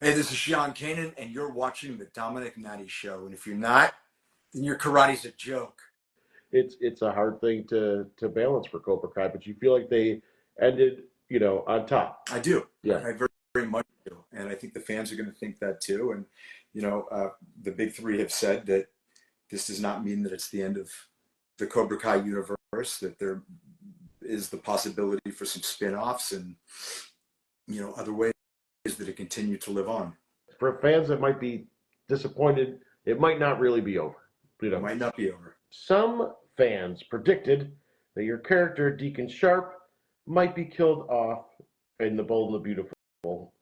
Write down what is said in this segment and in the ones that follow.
Hey, this is Sean Kanan, and you're watching the Dominick Natty Show. And if you're not, then your karate's a joke. It's a hard thing to balance for Cobra Kai, but you feel like they ended, on top. I do. Yeah. I very much do. And I think the fans are going to think that too. And, the big three have said that this does not mean that it's the end of the Cobra Kai universe, that there is the possibility for some spin offs and, other ways that it continue to live on. For fans that might be disappointed, it might not really be over. It might not be over. Some fans predicted that your character, Deacon Sharp, might be killed off in The Bold and the Beautiful.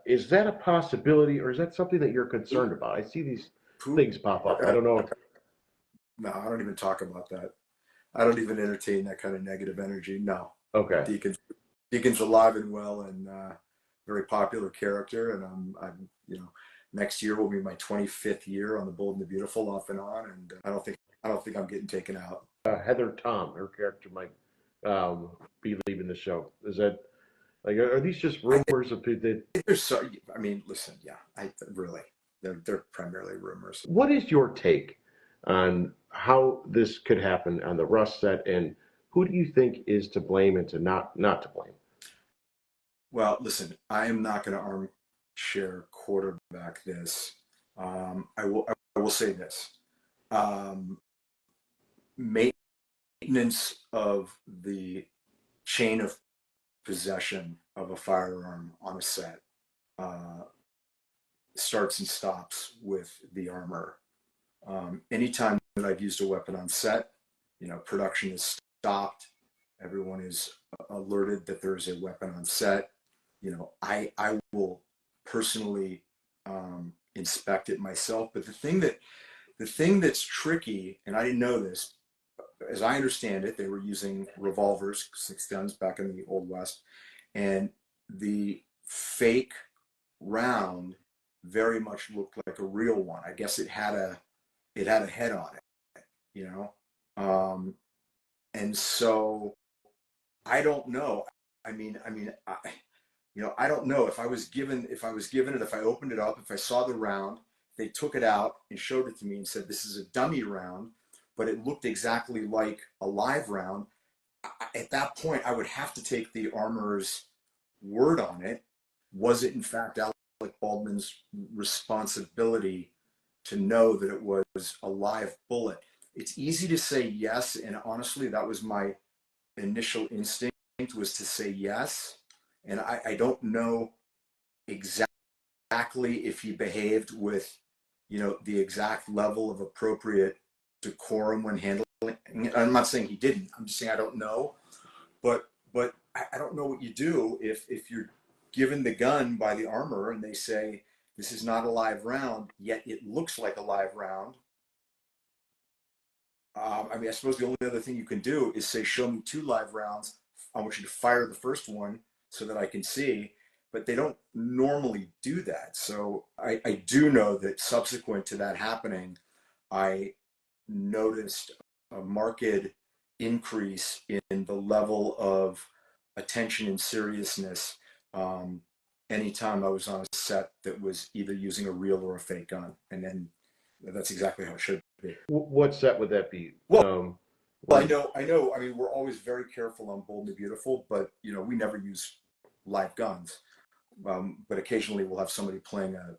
Is that a possibility, or is that something that you're concerned about? I see these things pop up. I don't know. No, I don't even talk about that. I don't even entertain that kind of negative energy. No. Okay. Deacon's alive and well, and very popular character. And I'm, next year will be my 25th year on The Bold and the Beautiful, off and on. And I don't think I'm getting taken out. Heather Tom, her character might be leaving the show. Is that like, are these just rumors of people? Listen, yeah, they're primarily rumors. What is your take on how this could happen on the Rust set, and who do you think is to blame and to not to blame? Well, listen, I am not going to armchair quarterback this. I will say this. Maintenance of the chain of possession of a firearm on a set starts and stops with the armor. Anytime that I've used a weapon on set, production is stopped. Everyone is alerted that there's a weapon on set. I will personally inspect it myself. But the thing that's tricky, and I didn't know this, as I understand it, they were using revolvers, 6 guns back in the Old West, and the fake round very much looked like a real one. I guess it had a head on it, and so I don't know. I don't know if I was given it, if I opened it up, if I saw the round, they took it out and showed it to me and said, this is a dummy round, but it looked exactly like a live round. At that point, I would have to take the armorer's word on it. Was it in fact Alec Baldwin's responsibility to know that it was a live bullet? It's easy to say yes, and honestly, that was my initial instinct, was to say yes. And I don't know exactly if he behaved with, the exact level of appropriate decorum when handling. I'm not saying he didn't. I'm just saying I don't know. But I don't know what you do if you're given the gun by the armorer and they say this is not a live round, yet it looks like a live round. I suppose the only other thing you can do is say, show me 2 live rounds. I want you to fire the first one so that I can see. But they don't normally do that. So I do know that subsequent to that happening, I noticed a marked increase in the level of attention and seriousness anytime I was on a set that was either using a real or a fake gun. And then that's exactly how it should be. What set would that be? Well, I know. I mean, we're always very careful on Bold and the Beautiful, but we never use live guns. But occasionally we'll have somebody playing a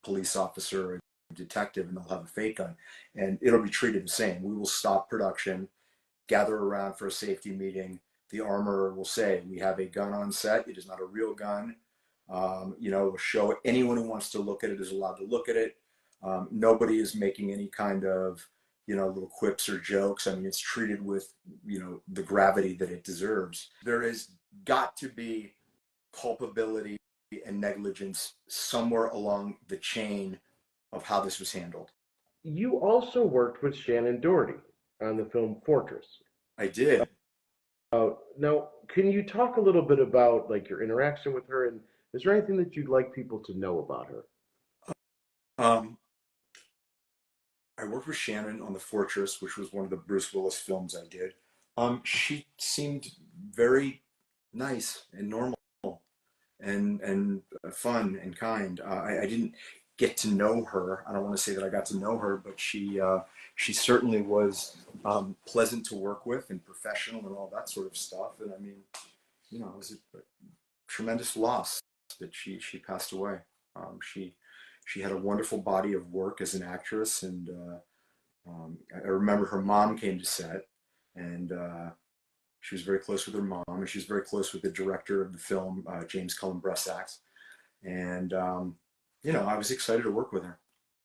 police officer or a detective, and they'll have a fake gun, and it'll be treated the same. We will stop production, gather around for a safety meeting. The armorer will say, "We have a gun on set. It is not a real gun. We'll show it. Anyone who wants to look at it is allowed to look at it. Nobody is making any kind of little quips or jokes. I mean, it's treated with the gravity that it deserves. There has got to be culpability and negligence somewhere along the chain of how this was handled." You also worked with Shannon Doherty on the film Fortress. I did. Now, can you talk a little bit about like your interaction with her, and is there anything that you'd like people to know about her? I worked with Shannon on the Fortress, which was one of the Bruce Willis films I did. She seemed very nice and normal, and fun and kind. I didn't get to know her. I don't want to say that I got to know her, but she certainly was pleasant to work with and professional and all that sort of stuff. And I mean, you know, it was a tremendous loss that she passed away. She had a wonderful body of work as an actress, and I remember her mom came to set, and she was very close with her mom, and she was very close with the director of the film, James Cullen Bressax. And you know, I was excited to work with her.